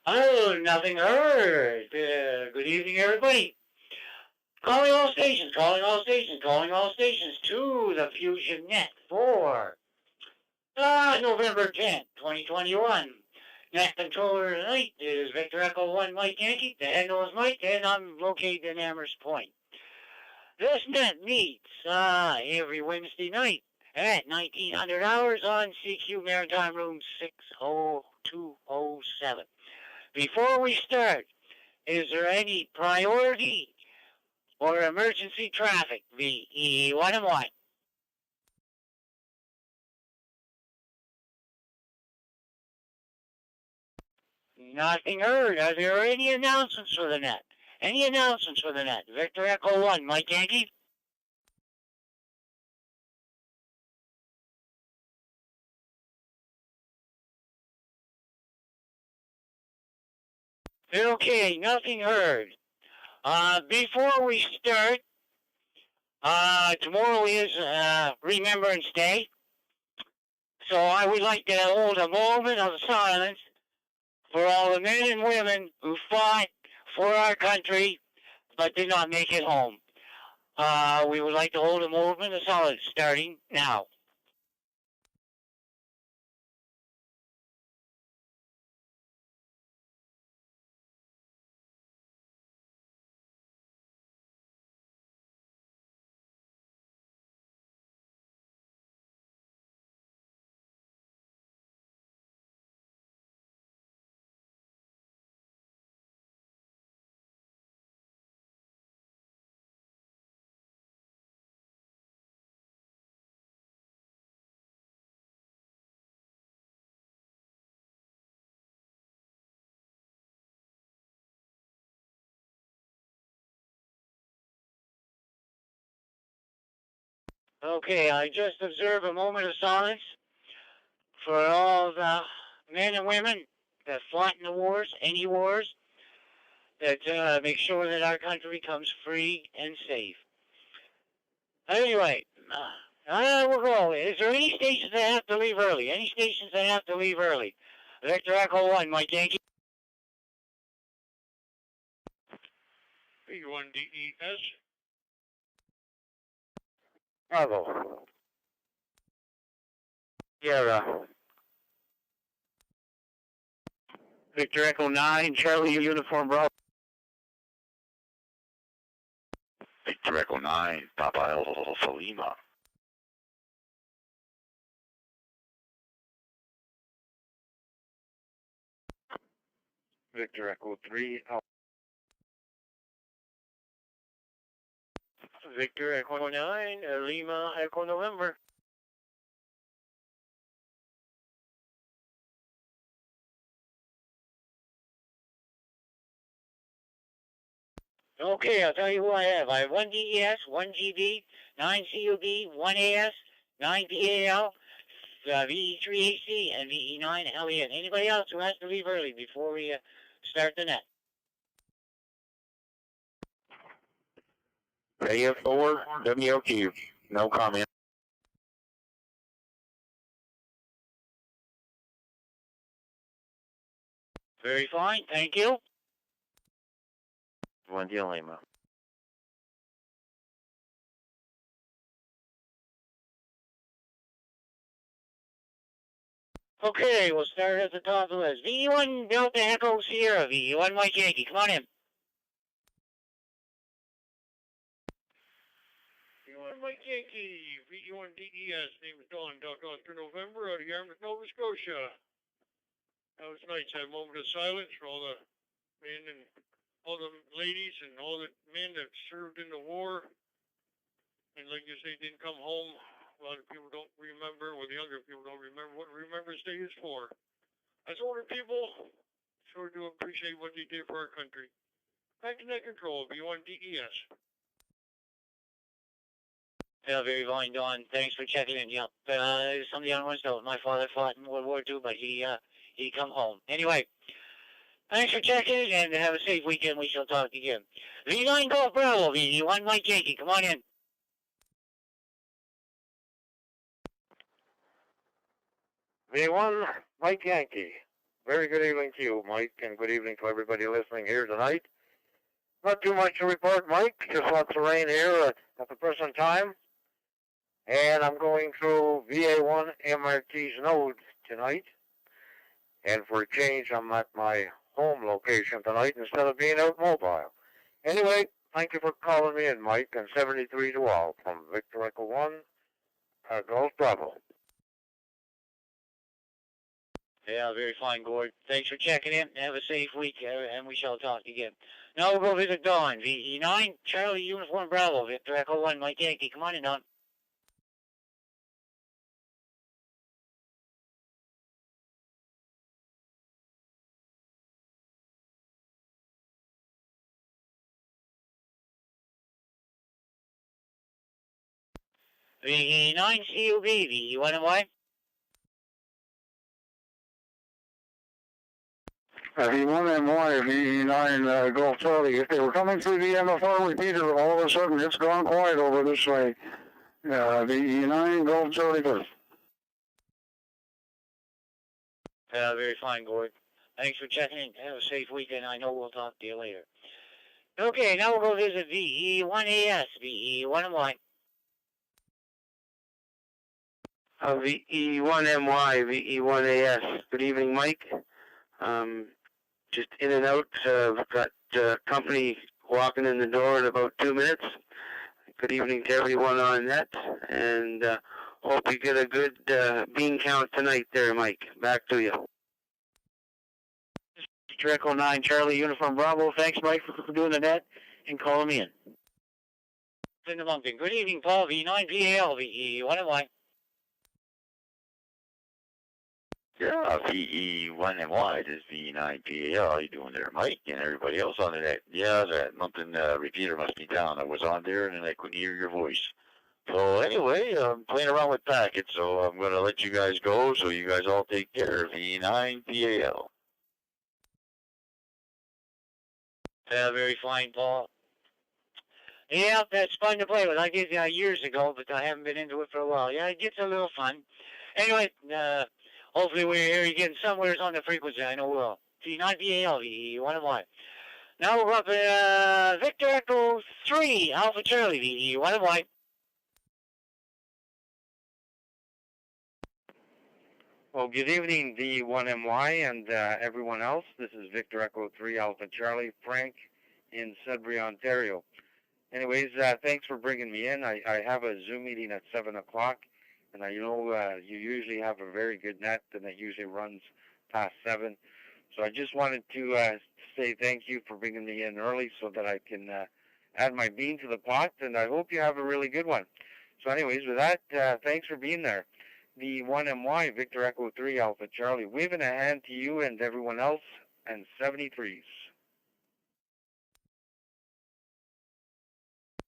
Oh, nothing heard. Good evening, everybody. Calling all stations, calling all stations, calling all stations to the Fusion Net for November 10th, 2021. Net controller tonight is Victor Echo 1 Mike Yankee. The handle is Mike, and I'm located in Amherst Point. This net meets every Wednesday night at 1900 hours on CQ Maritime Room 60207. Before we start, is there any priority or emergency traffic? VE1 and 1. Nothing heard. Are there any announcements for the net? Any announcements for the net? Victor Echo 1, Mike Yankee. Okay, nothing heard. Before we start, tomorrow is Remembrance Day. So I would like to hold a moment of silence for all the men and women who fought for our country but did not make it home. We would like to hold a moment of silence starting now. Okay, I just observe a moment of silence for all the men and women that fought in the wars, any wars, that make sure that our country comes free and safe. Anyway, we'll go. Is there any stations that have to leave early? Any stations that have to leave early? Victor Echo 1, Mike Yankee. B1DES. Bravo. Sierra. Victor Echo 9, Charlie Uniform Bravo. Victor Echo 9, Papa Alpha Lima. Victor Echo 3, Victor Echo 9, Lima Echo November. Okay, I'll tell you who I have. I have 1 DES, 1 GB, 9 CUB, 1 AS, 9 PAL, VE3AC, and VE9 LEN. Anybody else who has to leave early before we start the net? AF4, WOQ. No comment. Very fine, thank you. Buen dia, Lima. Okay, we'll start at the top of the list. VE1 Delta Echo Sierra, VE1 Mike Yankee, come on in. V1 Mike Yankee, V1DES, name is Don, Dr. Oscar November, out of Yarmouth, Nova Scotia. That was nice. I had a moment of silence for all the men and all the ladies and all the men that served in the war. And like you say, didn't come home. A lot of people don't remember, or the younger people don't remember what Remembrance Day is for. As older people, sure do appreciate what they did for our country. Back to net control, V1DES. Yeah, very fine, Don. Thanks for checking in. Yep. Some of the other ones don't. My father fought in World War II, but he come home. Anyway, thanks for checking in and have a safe weekend. We shall talk again. V9 Golf Bravo, V1 Mike Yankee, come on in. V1 Mike Yankee. Very good evening to you, Mike, and good evening to everybody listening here tonight. Not too much to report, Mike. Just lots of rain here at the present time. And I'm going through VA1 MRT's node tonight. And for a change, I'm at my home location tonight instead of being out mobile. Anyway, thank you for calling me in, Mike, and 73 to all from Victor Echo 1, Golf Bravo. Yeah, very fine, Gord. Thanks for checking in. Have a safe week, and we shall talk again. Now we'll go visit Dawn. VE9, Charlie Uniform Bravo, Victor Echo 1, Mike Yankee. Come on in, Dawn. VE9, CUB, VE1MY. V1MY, VE9, Golf Charlie. If they were coming through the MFR repeater, all of a sudden it's gone quiet over this way. VE9, Golf Charlie first. Very fine, Gord. Thanks for checking in. Have a safe weekend. I know we'll talk to you later. Okay, now we'll go visit VE1AS, VE1MY. VE1MY, VE1AS. Good evening, Mike. Just in and out. We've got company walking in the door in about 2 minutes. Good evening to everyone on that, and hope you get a good bean count tonight there, Mike. Back to you. Echo 9, Charlie Uniform Bravo. Thanks, Mike, for doing the net and calling me in. In the mountain. Good evening, Paul. V9 VAL, VE1MY. Yeah, VE1MY, this is V9PAL. How you doing there, Mike, and everybody else on the net? Yeah, that mountain repeater must be down. I was on there, and I couldn't hear your voice. So anyway, I'm playing around with packets, so I'm going to let you guys go, so you guys all take care. V9PAL. Very fine, Paul. Yeah, that's fun to play with. I did years ago, but I haven't been into it for a while. Yeah, it gets a little fun. Anyway, hopefully we're here again somewhere on the frequency. I know we will. V9VAL, VE1MY. Now we're up at Victor Echo 3, Alpha Charlie, VE1MY. Well, good evening, V1MY and everyone else. This is Victor Echo 3 Alpha Charlie, Frank in Sudbury, Ontario. Anyways, thanks for bringing me in. I have a Zoom meeting at 7 o'clock, and I know you usually have a very good net, and it usually runs past 7. So I just wanted to say thank you for bringing me in early so that I can add my bean to the pot, and I hope you have a really good one. So anyways, with that, thanks for being there. The 1MY, Victor Echo 3 Alpha Charlie, waving a hand to you and everyone else, and 73s.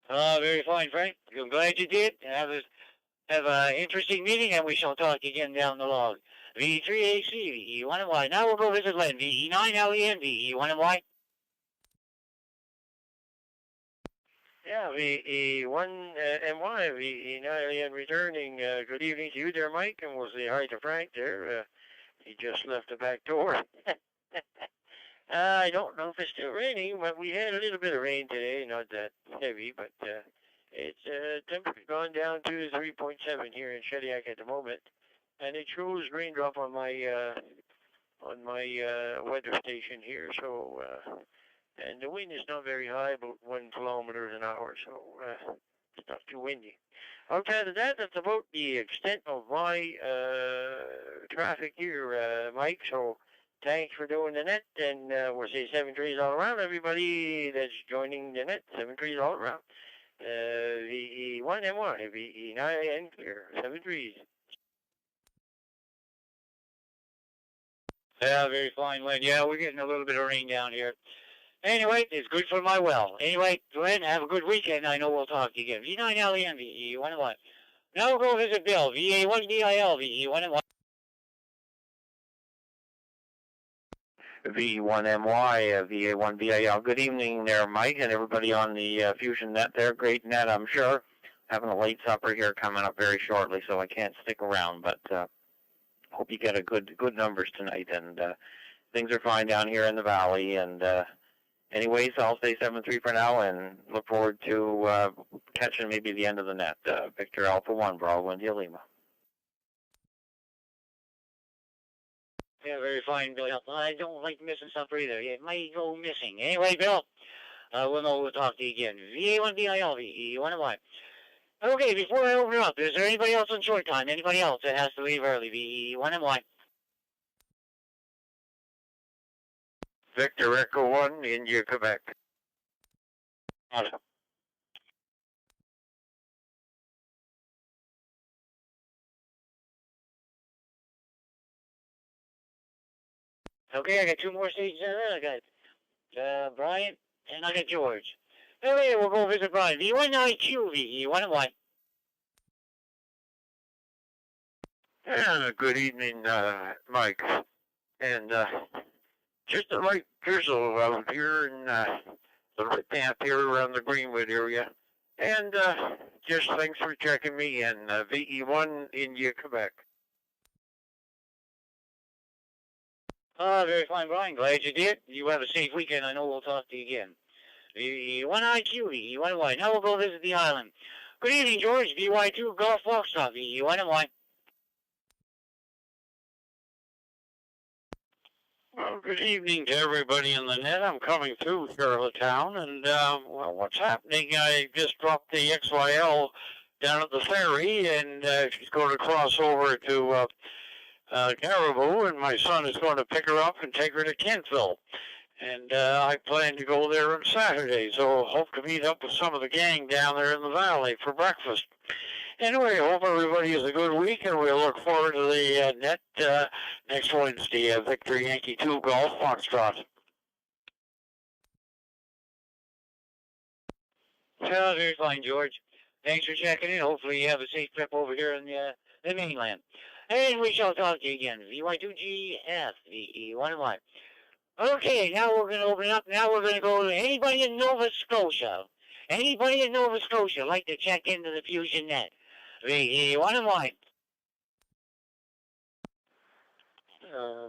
Very fine, Frank. I'm glad you did. Have an interesting meeting, and we shall talk again down the log. V3AC, VE1MY. Now we'll go visit Len, VE9LEN, VE1MY. Yeah, VE1MY, VE9LEN returning. Good evening to you there, Mike, and we'll say hi to Frank there. He just left the back door. I don't know if it's still raining, but we had a little bit of rain today, not that heavy, but it's temperature gone down to 3.7 here in Shediac at the moment, and it shows raindrop on my weather station here. So, and the wind is not very high, about 1 kilometer an hour, so it's not too windy. Outside of that, that's about the extent of my traffic here, Mike. So. Thanks for doing the net, and we'll say 73s all around, everybody that's joining the net, 73s all around. VE1MY, VE9 clear, 73s. Yeah, very fine, Len. Yeah, we're getting a little bit of rain down here. Anyway, it's good for my well. Anyway, Len, have a good weekend. I know we'll talk again. V9LEN, VE1MY. Now we'll go visit Bill, VA1BIL, VE1MY. V1MY, VA1BIL. Good evening there, Mike, and everybody on the Fusion net there. Great net, I'm sure. Having a late supper here coming up very shortly, so I can't stick around, but hope you get a good numbers tonight. And things are fine down here in the valley. And anyways, I'll say 7-3 for now, and look forward to catching maybe the end of the net. Victor Alpha 1, Bravo India Lima. Yeah, very fine, Bill. I don't like missing stuff either. It might go missing. Anyway, Bill, we'll know we'll talk to you again. VA1BIL, VE1MY. Okay, before I open it up, is there anybody else on short time? Anybody else that has to leave early? VE1MY. Victor Echo 1, India, Quebec. Hello. Okay, I got two more stations in there. I got Brian, and I got George. Okay, we'll go visit Brian. V19Q, VE1MY. Yeah, good evening, Mike. And just a light drizzle out here in the right path here around the Greenwood area. And just thanks for checking me in. VE1, India, Quebec. Very fine, Brian. Glad you did. You have a safe weekend. I know we'll talk to you again. V1IQ, VE1MY. Now we'll go visit the island. Good evening, George. VY2 Golf Foxtrot, VE1MY. Well, good evening to everybody in the net. I'm coming through Charlottetown, and well, what's happening? I just dropped the XYL down at the ferry, and she's going to cross over to Caribou, and my son is going to pick her up and take her to Kentville. And I plan to go there on Saturday, so hope to meet up with some of the gang down there in the valley for breakfast. Anyway, hope everybody has a good week, and we'll look forward to the net next Wednesday. Victor Yankee 2 Golf Foxtrot. Yeah, very fine, George. Thanks for checking in. Hopefully you have a safe trip over here in the mainland. And we shall talk to you again. VY2GF, VE1MY. Okay, now we're going to open up. Now we're going to go to anybody in Nova Scotia. Anybody in Nova Scotia like to check into the Fusion net? VE1MY.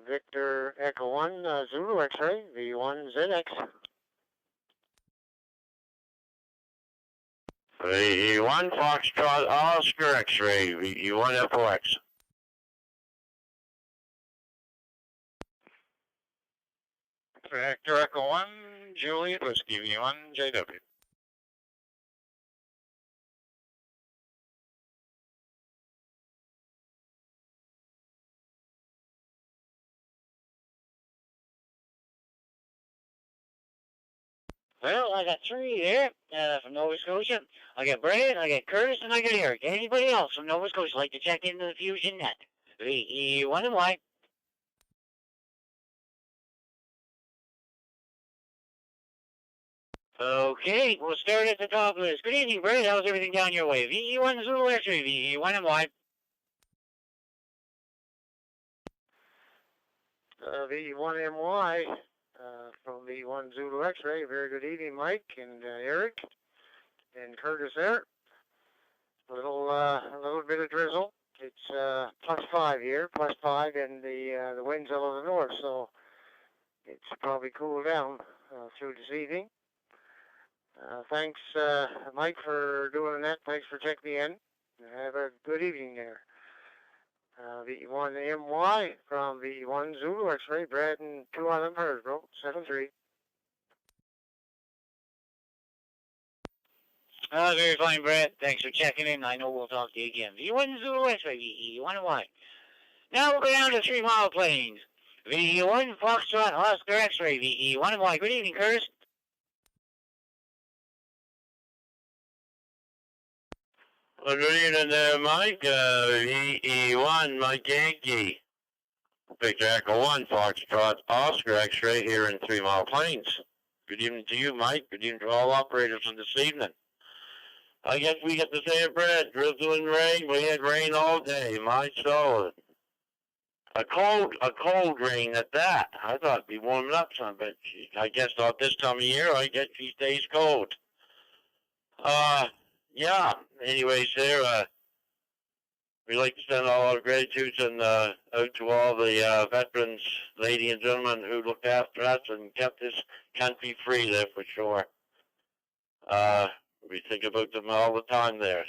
Victor Echo 1, Zulu X-ray, V1ZX. VE1 Foxtrot Oscar X-ray, VE1 FOX. Victor Echo 1, Juliet Whiskey, V1 JW. Well, I got three there from Nova Scotia. I got Brad, I got Curtis, and I got Eric. Anybody else from Nova Scotia like to check into the Fusion net? VE1MY. Okay, we'll start at the top of the list. Good evening, Brad. How's everything down your way? VE1 Zulu X-ray, VE1MY. V1MY from V1 Zulu X-ray. Very good evening, Mike and Eric and Curtis there. A little bit of drizzle. It's +5 here, +5, and the winds out of the north, so it's probably cooled down through this evening. Thanks, Mike, for doing that. Thanks for checking me in. Have a good evening there. V1MY from V1 Zulu X-ray, Brad and 2 on them, Hersbro, 7-3. Very fine, Brad. Thanks for checking in. I know we'll talk to you again. V1 Zulu X-ray, VE1MY. Now we'll go down to 3 Mile Plains. VE1 Foxtrot Oscar X-ray, VE1MY. Good evening, Curtis. Well, good evening there, Mike. VE1, Mike Yankee. Victor Echo 1, Foxtrot, Oscar X-ray here in 3 Mile Plains. Good evening to you, Mike. Good evening to all operators on this evening. I guess we get the same bread, drizzle and rain. We had rain all day, my soul. A cold rain at that. I thought it'd be warming up some, but I guess not this time of year. I guess she stays cold. Yeah. Anyways, there. we'd like to send all our gratitude and out to all the veterans, ladies and gentlemen, who looked after us and kept this country free there for sure. We think about them all the time there,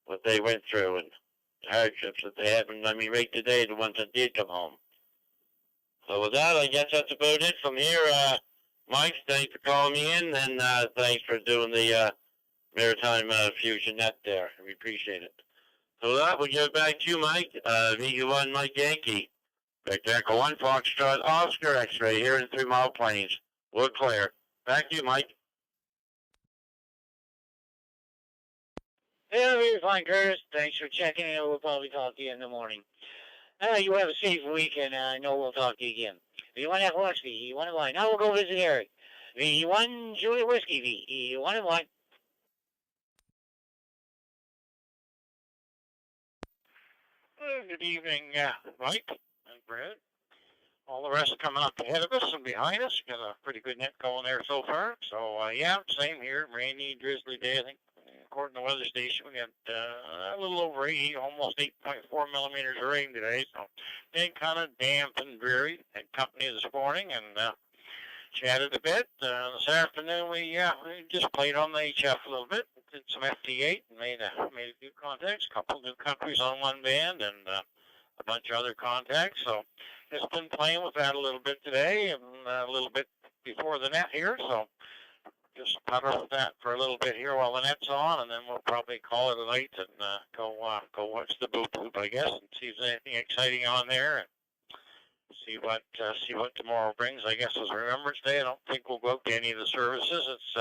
what they went through and the hardships that they had. And I mean, right today, the ones that did come home. So with that, I guess that's about it from here. Mike, thanks for calling me in, and thanks for doing the Maritime Fusion net there. We appreciate it. So with that, we'll give it back to you, Mike. VU1 Mike Yankee. Victor Echo 1 Foxtrot Oscar X-ray here in 3 Mile Plains. We're clear. Back to you, Mike. Yeah, very fine, Curtis. Thanks for checking in. We'll probably talk to you in the morning. You have a safe week, and I know we'll talk to you again. V1 F Whiskey, V1 1. Now we'll go visit Eric. V1 Juliet Whiskey, V1 1. Good evening, Mike and Brad. All the rest coming up ahead of us and behind us. Got a pretty good net going there so far. So, yeah, same here. Rainy, drizzly day, I think. According to the weather station, we got a little over 80, almost 8.4 millimeters of rain today. So, been kind of damp and dreary. Had company this morning and chatted a bit. This afternoon, we just played on the HF a little bit. Did some FT8 and made a few contacts. A couple new countries on one band and a bunch of other contacts. So, just been playing with that a little bit today and a little bit before the net here. So, just putter with that for a little bit here while the net's on, and then we'll probably call it a night and go watch the boop boop, I guess, and see if there's anything exciting on there, and see what tomorrow brings. I guess as Remembrance Day, I don't think we'll go out to any of the services. It's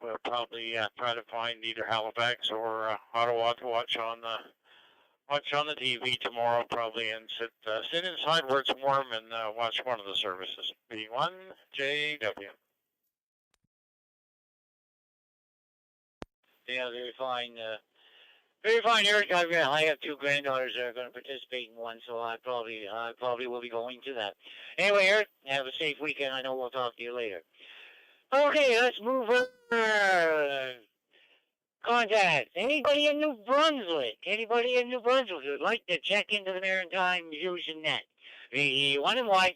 we'll probably try to find either Halifax or Ottawa to watch on the TV tomorrow, probably, and sit inside where it's warm and watch one of the services. B1 JW. Yeah, very fine. Very fine, Eric. I have 2 granddaughters that are going to participate in one, so I probably will be going to that. Anyway, Eric, have a safe weekend. I know we'll talk to you later. Okay, let's move on. Contact. Anybody in New Brunswick? Anybody in New Brunswick who'd like to check into the Maritime Fusion net? V1 and Y.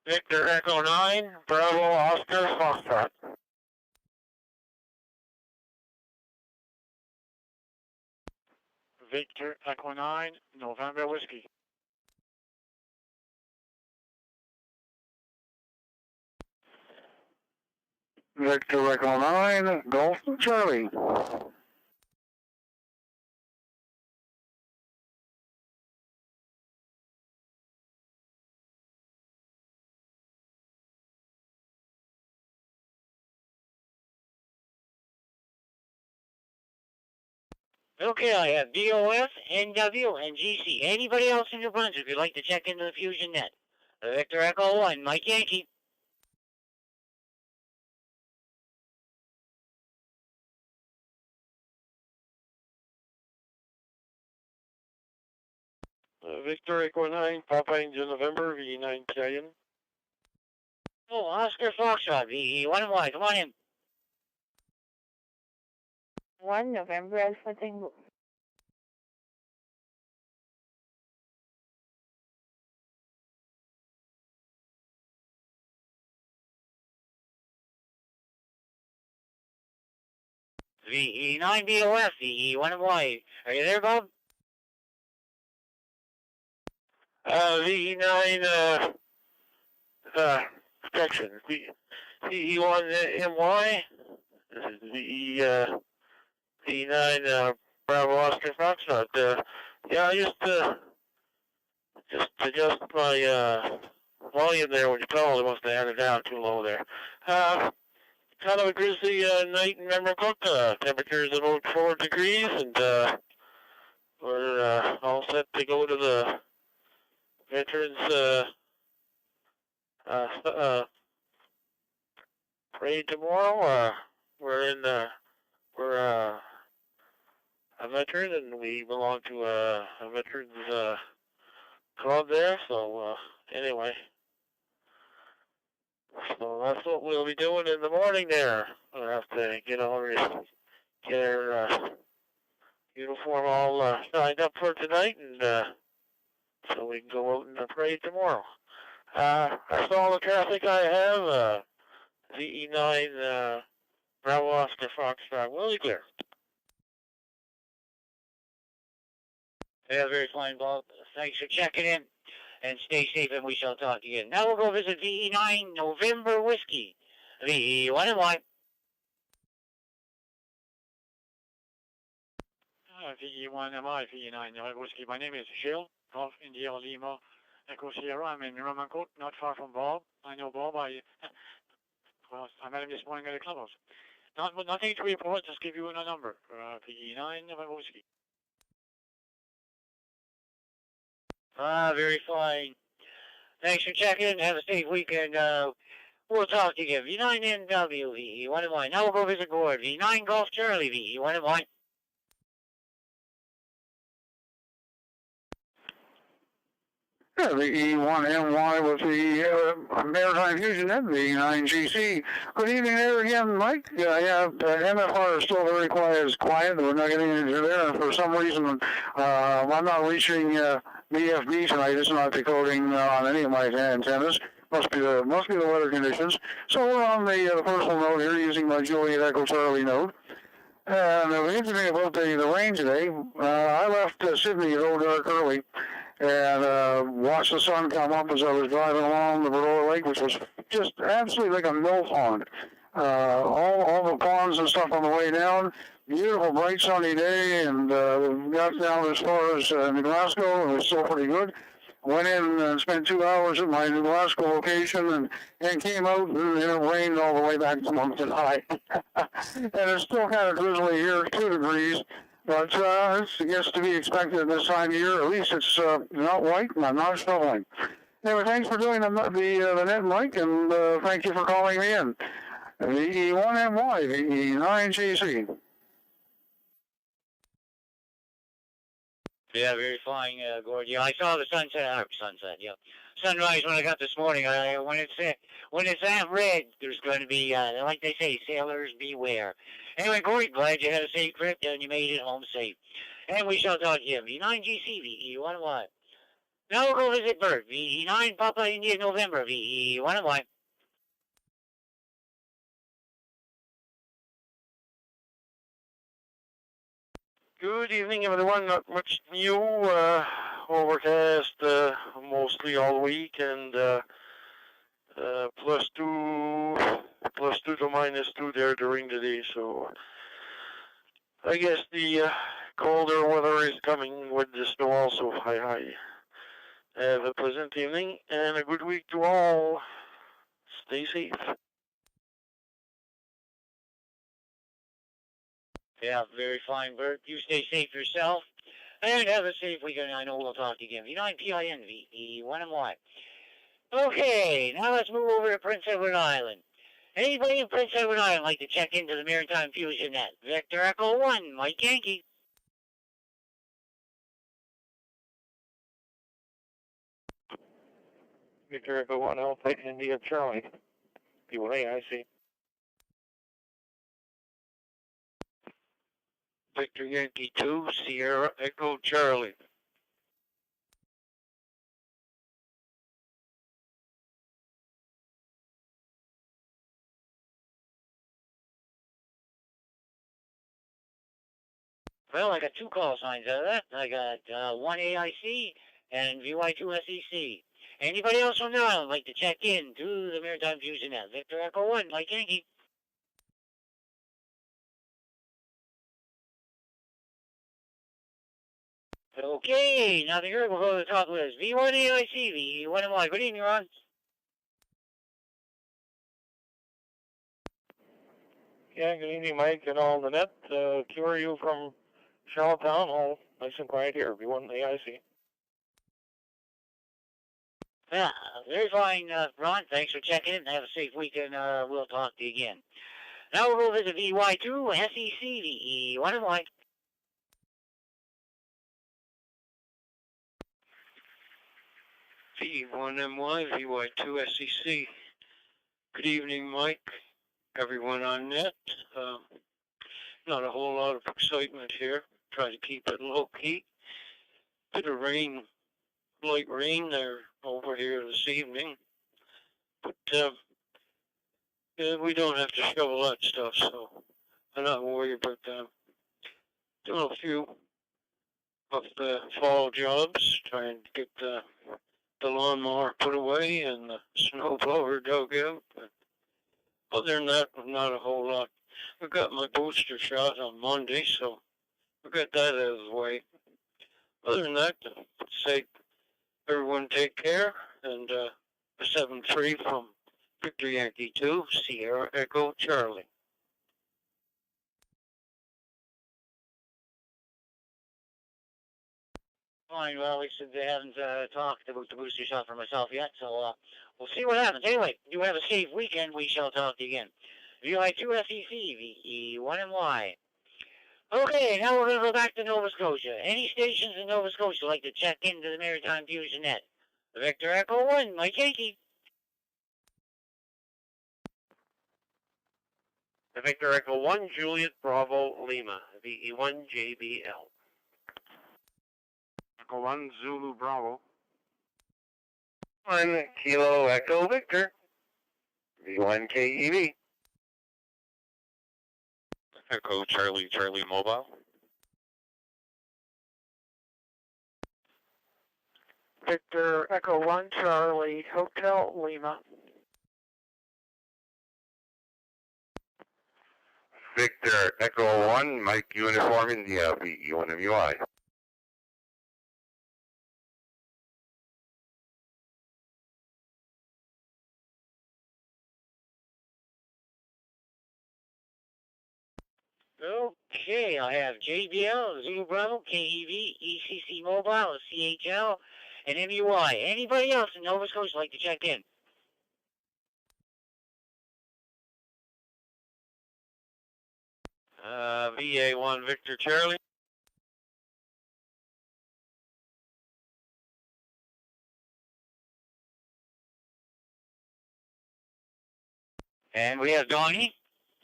Victor Echo 9, Bravo Oscar Foxtrot. Victor Echo 9, November Whiskey. Victor Echo 9, Golf Charlie. Okay, I have DOF, NW, and GC. Anybody else in New Brunswick who'd like to check into the Fusion net? Victor Echo 1, Mike Yankee. Victor Echo 9, Papa Angel November, V9 Italian. Oh, Oscar Foxtrot, V1 and Y. Come on in. 1 November Alpha Tango. VE9 BOF, VE1 and Y. Are you there, Bob? VE9, protection. VE1 MY. This is VE9, Bravo Oscar Foxtrot. Yeah, I just adjust my, volume there when you call. It must have had it down too low there. Kind of a grizzly, night in Memramcook. Temperatures about 4 degrees, and, we're, all set to go to the veterans, parade tomorrow. We're a veteran, and we belong to a veterans club there. So anyway, So that's what we'll be doing in the morning there. We'll have to get our uniform all signed up for tonight, and so we can go out and parade tomorrow. That's all the traffic I have. VE9 Bravo Oscar Foxtrot, Willie clear. Yeah, very fine, Bob. Thanks for checking in, and stay safe, and we shall talk again. Now we'll go visit VE9 November Whiskey. VE1NY. VE1MI, VE9 November Whiskey. My name is Gilles, Golf India Lima, Echo Sierra. I'm in Romancourt, not far from Bob. I know Bob. Well, I met him this morning at the clubhouse. Nothing to report, just give you a number for VE9 November Whiskey. Very fine. Thanks for checking. Have a safe weekend. We'll talk to you again. V9NW, VE1NY. Now we'll go visit Gord. V9 Golf Charlie, VE1NY. Yeah, the E1MY with the Maritime Fusion and the 9GC. Good evening there again, Mike. MFR is still very quiet. We're not getting into there. And for some reason, I'm not reaching BFB tonight. It's not decoding on any of my antennas. Must be the weather conditions. So we're on the personal node here using my Juliet Echo Charlie node. And it was interesting about the rain today. I left Sydney at Old Dark early and watched the sun come up as I was driving along the Barola Lake, which was just absolutely like a mill pond. All the ponds and stuff on the way down. Beautiful, bright, sunny day, and got down as far as New Glasgow. It was still pretty good. Went in and spent 2 hours at my New Glasgow location and came out, and it rained all the way back to Moncton High. And it's still kind of drizzly here, 2 degrees. But it's, I guess, to be expected this time of year. At least it's not white, and I'm not shoveling. Anyway, thanks for doing the net, Mike, and thank you for calling me in. VE1MY, VE9GC. Yeah, very fine, Gord. Yeah, I saw the sunset, sunrise when I got this morning. When it's that red, there's going to be, like they say, sailors beware. Anyway, Gord, glad you had a safe trip and you made it home safe. And we shall talk to you. V9GC, VE1NY. Now we'll go visit Bert. VE9 Papa India November, VE1NY. Good evening, everyone. Not much new. Overcast mostly all week, and +2 to -2 there during the day. So I guess the colder weather is coming with the snow also. Hi. Have a pleasant evening and a good week to all. Stay safe. Yeah, very fine, Bert. You stay safe yourself. And have a safe weekend. I know we'll talk to you again. V9PIN, VE1NY. Okay, now let's move over to Prince Edward Island. Anybody in Prince Edward Island like to check into the Maritime Fusion net? Victor Echo 1, Mike Yankee. Victor Echo 1 Alpha India Charlie. P1A, I see. Victor Yankee 2, Sierra Echo Charlie. Well, I got 2 call signs out of that. I got 1 AIC and VY2 SEC. Anybody else from the island like to check in to the Maritime Fusion net? Victor Echo 1, Mike Yankee. Okay, nothing here. We'll go to the top list. V1 AIC, V1NY. Good evening, Ron. Yeah, good evening, Mike, and all the net. Cure you from Charlottetown, all nice and quiet here. V1 AIC. Yeah, very fine, Ron. Thanks for checking in. Have a safe weekend. We'll talk to you again. Now we'll go visit VY2 SEC, V1NY. V1MY, VY2 SEC. Good evening, Mike. Everyone on net. Not a whole lot of excitement here. Try to keep it low key. Bit of rain, light rain there over here this evening. But we don't have to shovel that stuff, so I'm not worried about that. Doing a few of the fall jobs, trying to get the lawnmower put away and the snowblower dug out. But other than that, not a whole lot. I got my booster shot on Monday, so we got that out of the way. Other than that, say everyone take care, and 7-3 from Victor Yankee 2, Sierra Echo Charlie. Fine, well, at least they haven't talked about the booster shot for myself yet, so we'll see what happens. Anyway, you have a safe weekend. We shall talk to you again. VI2 SEC, VE1MY. Okay, now we're going to go back to Nova Scotia. Any stations in Nova Scotia like to check into the Maritime Fusion net? Victor Echo 1, Mike Yankee. Victor Echo 1, Juliet Bravo Lima, VE1 JBL. Echo 1, Zulu Bravo. 1 Kilo Echo Victor, V1 KEV. Echo Charlie Mobile. Victor Echo 1, Charlie Hotel Lima. Victor Echo 1, Mike Uniform India, VE1MUI. Okay, I have JBL, Zulu Bravo, KEV, ECC Mobile, CHL, and MUI. Anybody else in Nova Scotia like to check in? VA1 Victor Charlie. And we have Donnie.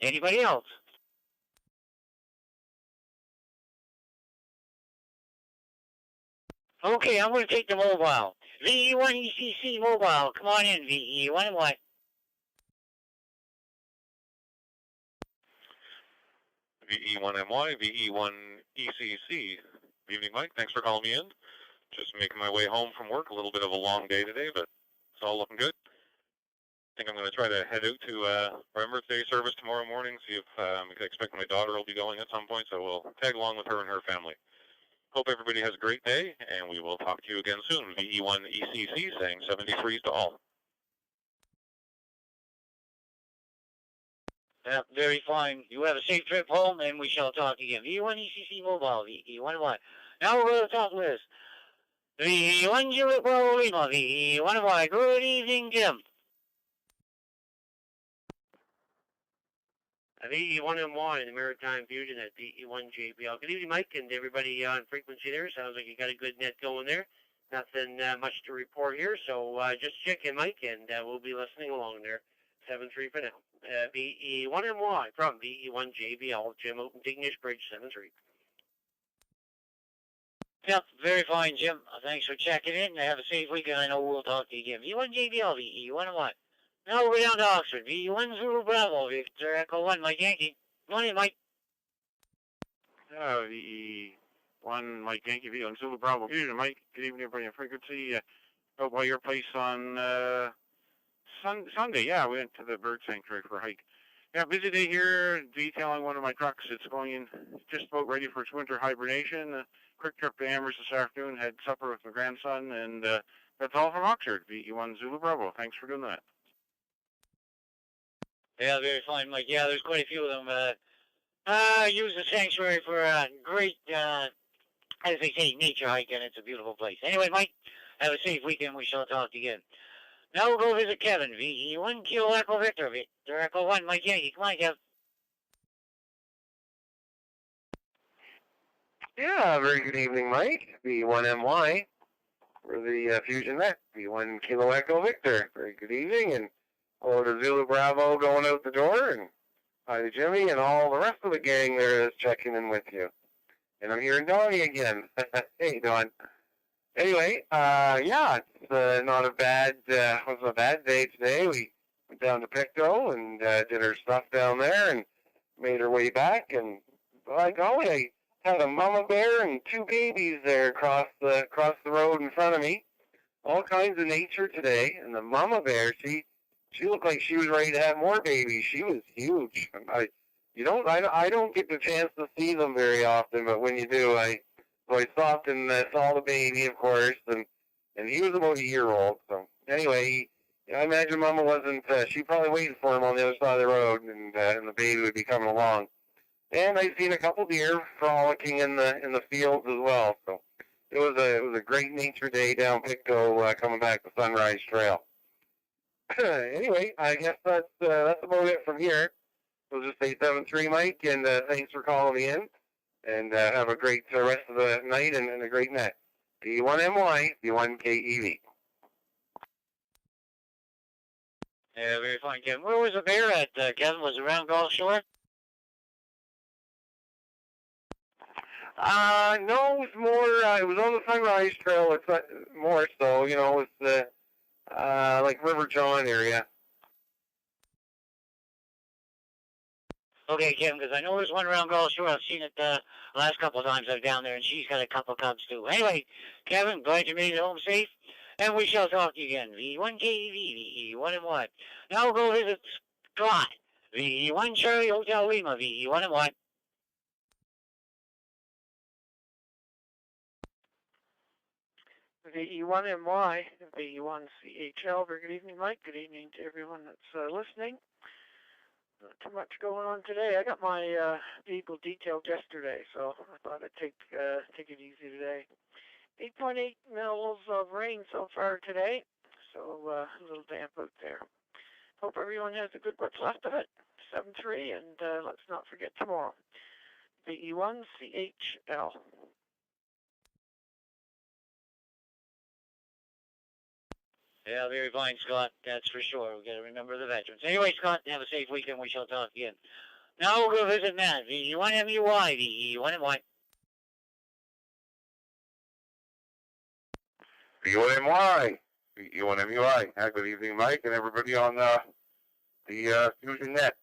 Anybody else? Okay, I'm going to take the mobile. VE1 ECC Mobile. Come on in, VE1 and what? VE1MY, VE1 ECC. Good evening, Mike. Thanks for calling me in. Just making my way home from work. A little bit of a long day today, but it's all looking good. I think I'm going to try to head out to Remembrance Day service tomorrow morning, see if I expect my daughter will be going at some point, so we'll tag along with her and her family. Hope everybody has a great day, and we will talk to you again soon. VE1 ECC saying 73s to all. Yeah, very fine. You have a safe trip home, and we shall talk again. VE1 ECC Mobile, VE1 Y. Now we're going to talk with VE1 Juliet Bravo Lima, VE1 Y. Good evening, Jim. VE1MY in the Maritime Fusion at VE1 JBL. Good evening, Mike, and everybody on frequency there. Sounds like you got a good net going there. Nothing much to report here, so just check in, Mike, and we'll be listening along there. 7-3 for now. VE1MY from VE1 JBL, Jim Open Dignish Bridge 7-3. Yep, very fine, Jim. Thanks for checking in. Have a safe weekend. I know we'll talk to you again. VE1 JBL, VE1 Y. Now we're down to Oxford. VE1 Zulu Bravo, Victor Echo 1, Mike Yankee. Morning, Mike. VE1 Mike Yankee, VE1 Zulu Bravo. Good evening, Mike. Good evening, everybody on frequency. Out by your place on Sunday. Yeah, we went to the bird sanctuary for a hike. Yeah, busy day here, detailing one of my trucks. It's going in just about ready for its winter hibernation. Quick trip to Amherst this afternoon, had supper with my grandson, and that's all from Oxford. VE1 Zulu Bravo. Thanks for doing that. Yeah, very fine, Mike. Yeah, there's quite a few of them. Use the sanctuary for a great, as they say, nature hike, and it's a beautiful place. Anyway, Mike, have a safe weekend. We shall talk again. Now we'll go visit Kevin. VE1 Kilo Echo Victor. Victor Echo 1, Mike Yankee. Come on, Kev. Yeah, very good evening, Mike. VE1MY for the Fusion Net. VE1 Kilo Echo Victor. Very good evening, and Hello to Zulu Bravo going out the door, and hi to Jimmy and all the rest of the gang there is checking in with you. And I'm hearing Donnie again. Hey, Don. Anyway, yeah, it's not a bad, wasn't a bad day today. We went down to Pictou and did our stuff down there and made our way back. And by golly, I had a mama bear and two babies there across the road in front of me. All kinds of nature today. And the mama bear, she looked like she was ready to have more babies. She was huge. I don't get the chance to see them very often, but when you do, so I stopped and saw the baby, of course, and he was about a year old. So anyway, I imagine Mama wasn't. She probably waiting for him on the other side of the road, and the baby would be coming along. And I seen a couple deer frolicking in the fields as well. So it was a great nature day down Pictou, coming back to Sunrise Trail. Anyway, I guess that's about it from here. We'll just say 7-3, Mike, and thanks for calling me in. And have a great rest of the night and a great night. B1MY, B1KEV. Yeah, very fine, Kevin. Where was the bear at, Kevin? Was it around Gulf Shore? No, it was more, it was on the Sunrise Trail. It's not more so, it's like River John area. Okay, Kevin, because I know there's one around Gulf Shore. I've seen it the last couple of times I've down there, and she's got a couple of cubs, too. Anyway, Kevin, glad you made it home safe, and we shall talk to you again. V1KEV, V1MY. Now we'll go visit Scott. V1 Charlie Hotel Lima, V1MY. VE1MY, VE1CHL. Very good evening, Mike. Good evening to everyone that's listening. Not too much going on today. I got my vehicle detailed yesterday, so I thought I'd take it easy today. 8.8 mils of rain so far today, so a little damp out there. Hope everyone has a good what's left of it. 7-3, and let's not forget tomorrow. VE1CHL. Yeah, very fine, Scott. That's for sure. We've got to remember the veterans. Anyway, Scott, have a safe weekend. We shall talk again. Now we'll go visit Matt. V1MUY, V1MY. V1MY, V1MUI. Good evening, Mike, and everybody on the Fusion Net.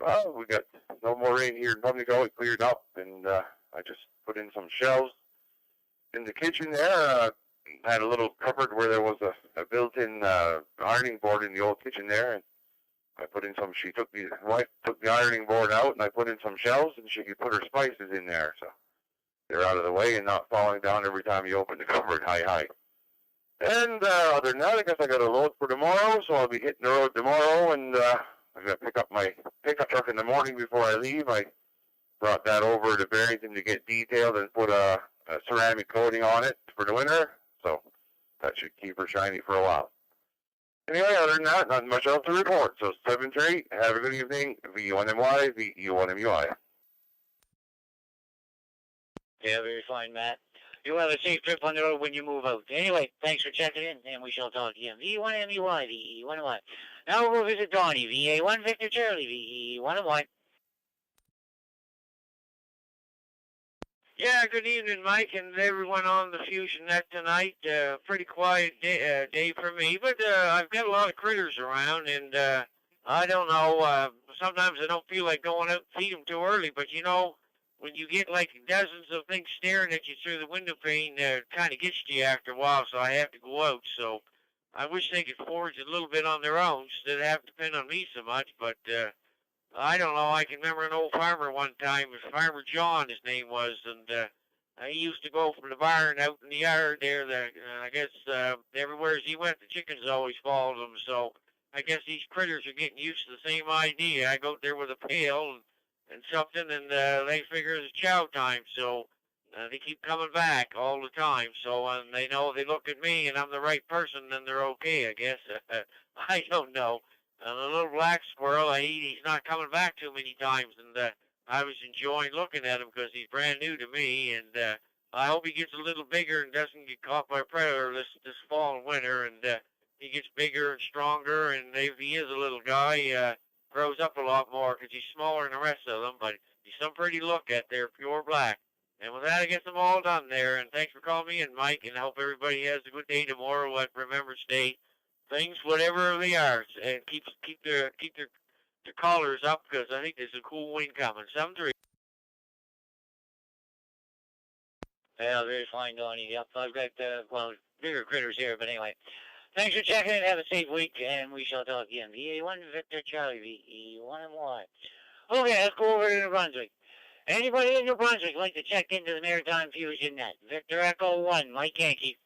Well, we got no more rain here in Pumlico. It cleared up, and I just put in some shelves in the kitchen there. Had a little cupboard where there was a built-in ironing board in the old kitchen there, and I put in some. Wife took the ironing board out, and I put in some shelves, and she could put her spices in there, so they're out of the way and not falling down every time you open the cupboard. Hi. And other than that, I guess I got a load for tomorrow, so I'll be hitting the road tomorrow, and I'm gonna pick up my pickup truck in the morning before I leave. I brought that over to Barrington to get detailed and put a ceramic coating on it for the winter. So that should keep her shiny for a while. Anyway, other than that, not much else to report. So 7-3, have a good evening. V1MY, VE1MUI. Yeah, very fine, Matt. You'll have a safe trip on the road when you move out. Anyway, thanks for checking in, and we shall talk again. V1MUI, VE1MY. Now we'll visit Donnie. VA1 Victor Charlie, VE1MY. Yeah, good evening, Mike, and everyone on the Fusion Net tonight. Pretty quiet day for me, but I've got a lot of critters around, and I don't know, sometimes I don't feel like going out and feed them too early, but when you get like dozens of things staring at you through the window pane, it kind of gets to you after a while, so I have to go out. So I wish they could forage a little bit on their own instead of having to depend on me so much, but I don't know. I can remember an old farmer one time. It was Farmer John, his name was, and he used to go from the barn out in the yard there. I guess everywhere he went, the chickens always followed him. So I guess these critters are getting used to the same idea. I go out there with a pail and something, and they figure it's chow time. So they keep coming back all the time. So when they know they look at me and I'm the right person, then they're okay, I guess. I don't know. And the little black squirrel, he's not coming back too many times, and I was enjoying looking at him because he's brand new to me, and I hope he gets a little bigger and doesn't get caught by a predator this fall and winter, and he gets bigger and stronger, and he is a little guy. Grows up a lot more because he's smaller than the rest of them, but he's some pretty look at. They're pure black. And with that, I guess I'm all done there. And thanks for calling me in, Mike, and I hope everybody has a good day tomorrow at Remembrance Day. Things, whatever they are, and keep their collars up because I think there's a cool wind coming. 7-3. Yeah, very fine, Donnie. Yep, I've got, bigger critters here, but anyway. Thanks for checking in. Have a safe week, and we shall talk again. VA1 Victor Charlie, VE1MY. Okay, let's go over to New Brunswick. Anybody in New Brunswick like to check into the Maritime Fusion net? Victor Echo 1, Mike Yankee.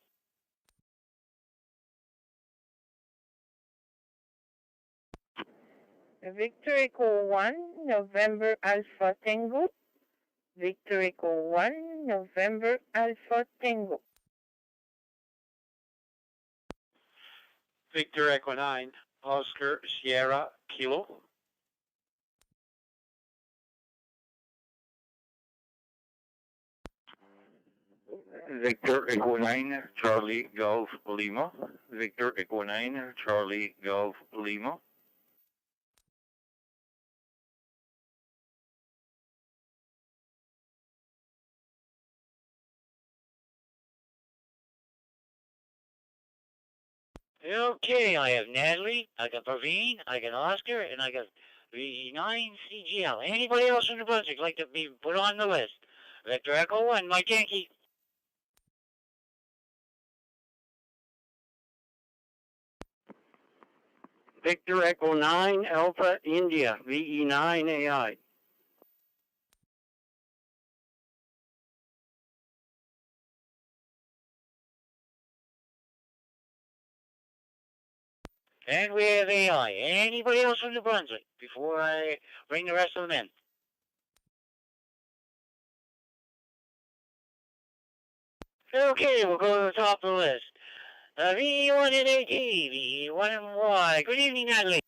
Victor Echo 1, November Alpha Tango. Victor Echo 1, November Alpha Tango. Victor Echo 9, Oscar Sierra Kilo. Victor Echo 9, Charlie Golf Lima. Victor Echo 9, Charlie Golf Lima. Okay, I have Natalie, I got Praveen, I got Oscar, and I got V9CGL. Anybody else from New Brunswick like to be put on the list? Victor Echo 1, Mike Yankee. Victor Echo 9, Alpha India, VE9AI. And we have AI. Anybody else from New Brunswick before I bring the rest of them in? Okay, we'll go to the top of the list. V1 and AT, V1 and Y. Good evening, Natalie.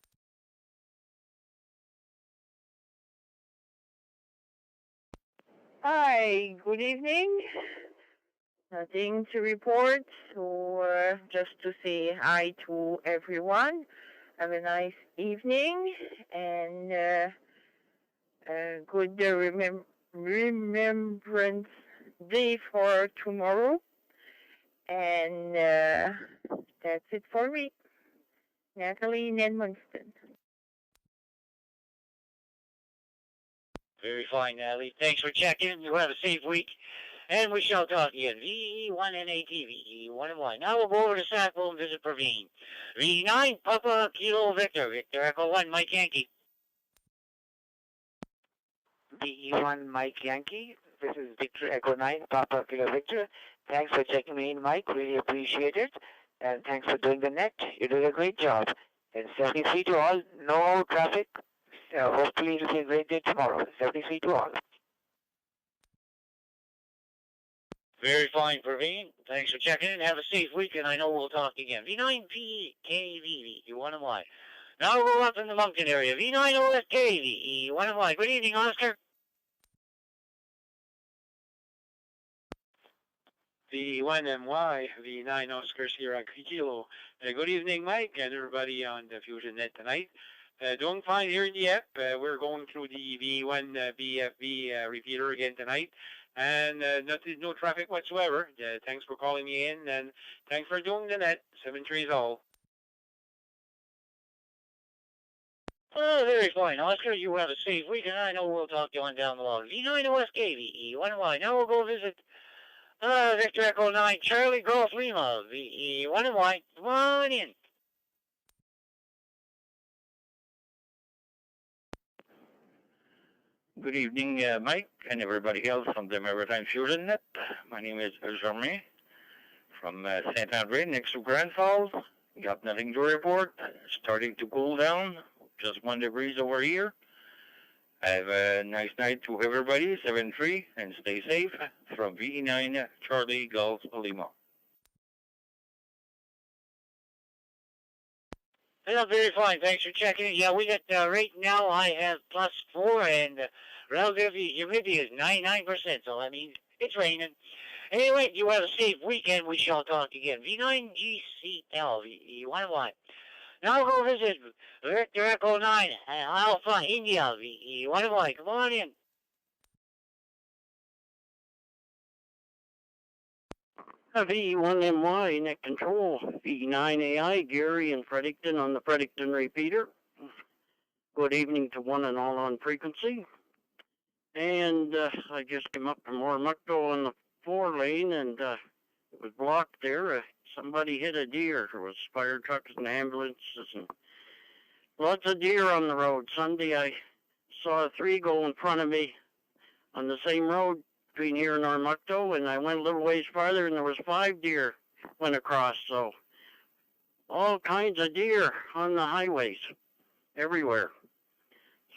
Hi, good evening. Nothing to report, so just to say hi to everyone. Have a nice evening and a good remembrance day for tomorrow. And that's it for me. Natalie in Edmundston. Very fine, Natalie. Thanks for checking. You have a safe week. And we shall talk again. VE1 and AT, VE1 and Y. Now we'll go over to Sackville and visit Praveen. V9, Papa Kilo Victor. Victor Echo 1, Mike Yankee. VE1 Mike Yankee. This is Victor Echo 9, Papa Kilo Victor. Thanks for checking me in, Mike. Really appreciate it. And thanks for doing the net. You're doing a great job. And 73 to all. No traffic. Hopefully it'll be a great day tomorrow. 73 to all. Very fine, Praveen. Thanks for checking in. Have a safe week, and I know we'll talk again. V9PKV, V1 and Y. Now we'll go up in the Moncton area. V9OSK, V1 and Y. Good evening, Oscar. V1MY, V9 Oscar Sierra Kilo. Good evening, Mike, and everybody on the Fusion Net tonight. Doing fine here in the app. We're going through the V1 BFV repeater again tonight. And no traffic whatsoever. Thanks for calling me in, and thanks for doing the net. 7-3 is all. Oh, very fine, Oscar. You have a safe week, and I know we'll talk to you on down the line. V9OSK, V1 and Y. Now we'll go visit Victor Echo 9, Charlie Golf Lima, V1 and Y. Come on in. Good evening, Mike, and everybody else from the Maritime Fusion Net. My name is Germain from St. Andre, next to Grand Falls. Got nothing to report. Starting to cool down. Just 1 degree over here. Have a nice night to everybody. 7-3, and stay safe. From VE9 Charlie Golf Lima. Yeah, very fine. Thanks for checking in. Yeah, we got right now. I have +4, and relative humidity is 99%. So I mean, it's raining. Anyway, you have a safe weekend. We shall talk again. V9GCL, V1Y. Now go visit Victor Echo 9 Alpha India, V1Y. Come on in. V1MY, net control, V9AI, Gary and Fredericton on the Fredericton repeater. Good evening to one and all on frequency. And I just came up from Ormucto on the 4-lane, and it was blocked there. Somebody hit a deer. There was fire trucks and ambulances and lots of deer on the road. Sunday I saw 3 go in front of me on the same road between here and Ormucto, and I went a little ways farther, and there was 5 deer went across. So all kinds of deer on the highways everywhere.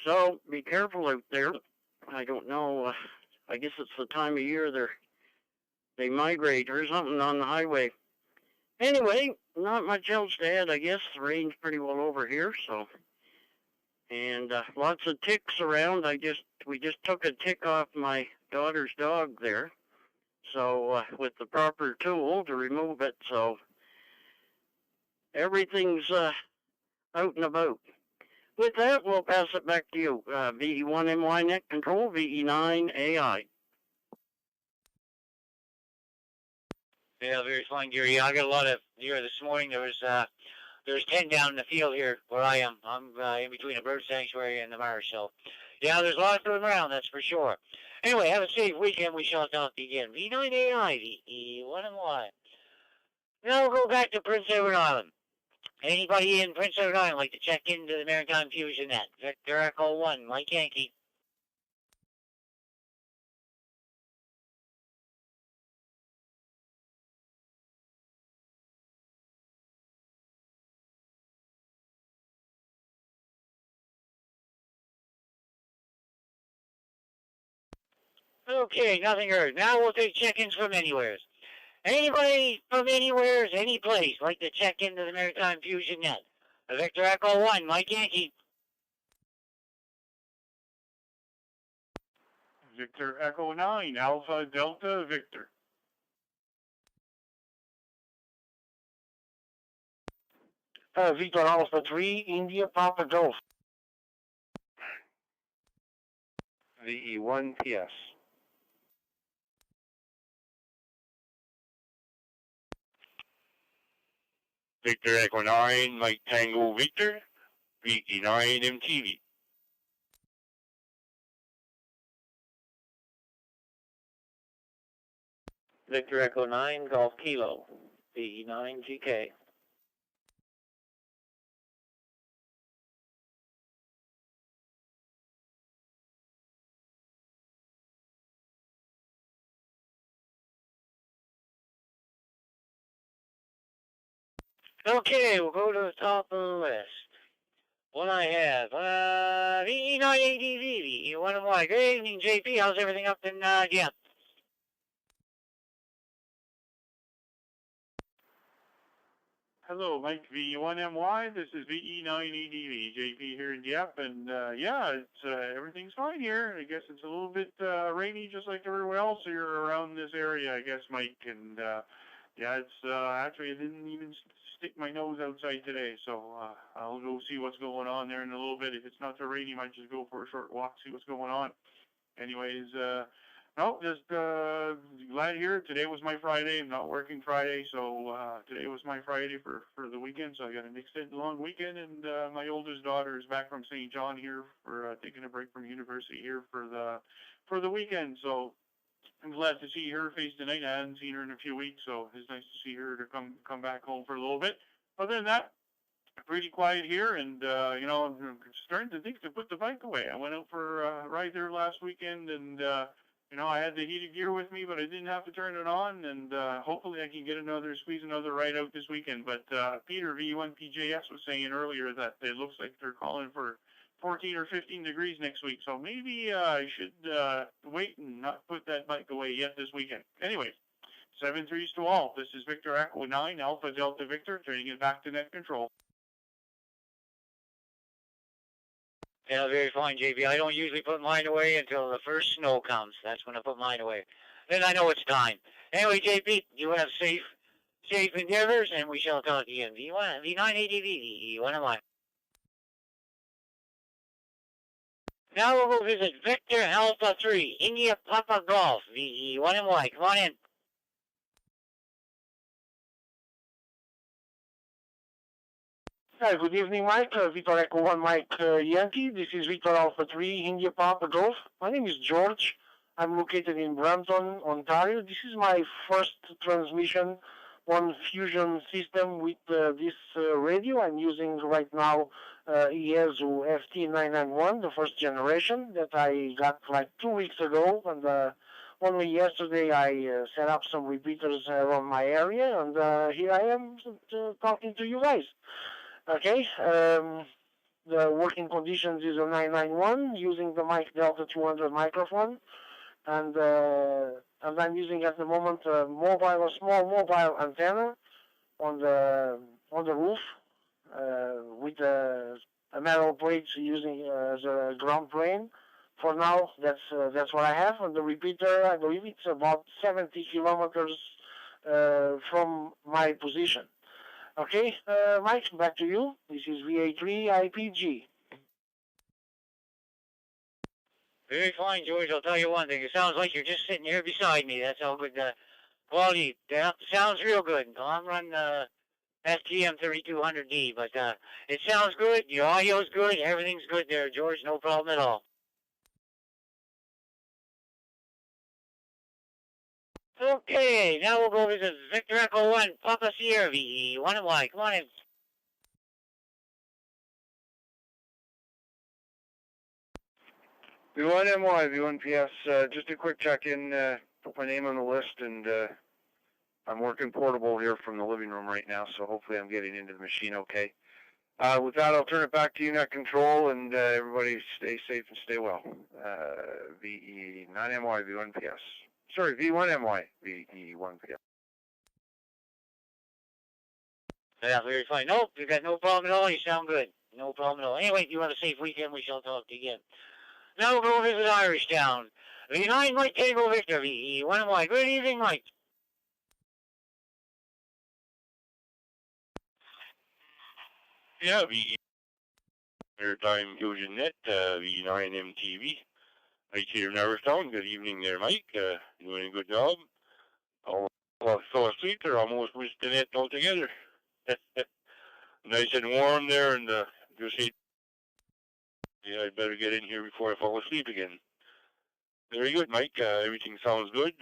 So be careful out there. I don't know. I guess it's the time of year they migrate or something on the highway. Anyway, not much else to add. I guess the rain's pretty well over here. So, and lots of ticks around. We just took a tick off my daughter's dog there. So with the proper tool to remove it. So everything's out and about. With that, we'll pass it back to you. VE1MY net control, VE9AI. Yeah, very fine, Gary. I got a lot of deer this morning. There was 10 down in the field here where I am. I'm in between a bird sanctuary and the marsh. So, yeah, there's lots of them around, that's for sure. Anyway, have a safe weekend. We shall talk again. V9AI, VE1MY. Now we'll go back to Prince Edward Island. Anybody in Prince Edward Island like to check into the Maritime Fusion net? Victor Echo 1, Mike Yankee. Okay, nothing heard. Now we'll take check-ins from anywheres. Anybody from anywheres, any place, like to check into the Maritime Fusion net? Victor Echo 1, Mike Yankee. Victor Echo 9, Alpha Delta Victor. Victor Alpha 3, India Papa Golf. VE1PS. Victor Echo 9, Mike Tango Victor, VE9 MTV. Victor Echo 9, Golf Kilo, VE9 GK. Okay, we'll go to the top of the list. What I have, VE9ADV, VE1MY. Good evening, JP. How's everything up in Dieppe? Hello, Mike VE1MY. This is VE9ADV. JP here in Dieppe, and yeah, it's everything's fine here. I guess it's a little bit rainy, just like everywhere else here around this area. I guess, Mike, and yeah, it's actually I didn't even stick my nose outside today, so I'll go see what's going on there in a little bit. If it's not too rainy, I might just go for a short walk, see what's going on. Anyways, no, just glad here. Today was my Friday. I'm not working Friday, so today was my Friday for the weekend. So I got an extended long weekend, and my oldest daughter is back from St. John here for taking a break from university here for the weekend. So I'm glad to see her face tonight. I hadn't seen her in a few weeks, so it's nice to see her to come back home for a little bit. Other than that, pretty quiet here, and you know, I'm starting to think to put the bike away. I went out for a ride there last weekend, and you know, I had the heated gear with me, but I didn't have to turn it on, and hopefully I can squeeze another ride out this weekend. But Peter V1PJS was saying earlier that it looks like they're calling for 14 or 15 degrees next week, so maybe I should wait and not put that bike away yet this weekend. Anyway, 7-3 to all. This is Victor Echo 9, Alpha Delta Victor, turning it back to net control. Yeah, very fine, JP. I don't usually put mine away until the first snow comes. That's when I put mine away. Then I know it's time. Anyway, JP, you have safe endeavors, and we shall talk again. V9ADV, V1MY. Now we'll go visit Victor Alpha 3, India Papa Golf, VE1MY. Come on in. Hi, good evening, Mike. Victor Echo 1 Mike Yankee. This is Victor Alpha 3, India Papa Golf. My name is George. I'm located in Brampton, Ontario. This is my first transmission on Fusion system with this radio. I'm using right now Iezu FT991, the first generation that I got like 2 weeks ago. And only yesterday I set up some repeaters around my area, and here I am talking to you guys. Okay, the working conditions is a 991 using the Mic Delta 200 microphone, and I'm using at the moment a small mobile antenna on the roof with a metal plate using as a ground plane. For now, that's what I have. And the repeater, I believe it's about 70 kilometers from my position. Okay, Mike, back to you. This is VA3 IPG. Very fine, George. I'll tell you one thing. It sounds like you're just sitting here beside me. That's how good the quality. Sounds real good. I'm running STM 3200D, but it sounds good. Your audio's good. Everything's good there, George. No problem at all. Okay, now we'll go visit Victor Echo 1, Papa Sierra, VE1MY. Come on in. V1MY, V1PS, just a quick check-in, put my name on the list, and I'm working portable here from the living room right now, so hopefully I'm getting into the machine okay. With that, I'll turn it back to you, Net Control, and everybody stay safe and stay well. VE9MY, V1PS. Sorry, V1MY, VE1PS. Yeah, very fine. Nope, you got no problem at all. You sound good. No problem at all. Anyway, you have a safe weekend. We shall talk to you again. Now we'll go visit Irish Town. V9 Mike Tango Victor, VE1MY. Good evening, Mike. Yeah, VE Maritime Fusion Net, V9MTV. Right here in Iristown. Good evening there, Mike. Doing a good job. I'll fall asleep there. Almost missed the net altogether. Nice and warm there, and just say, yeah, I'd better get in here before I fall asleep again. Very good, Mike. Everything sounds good.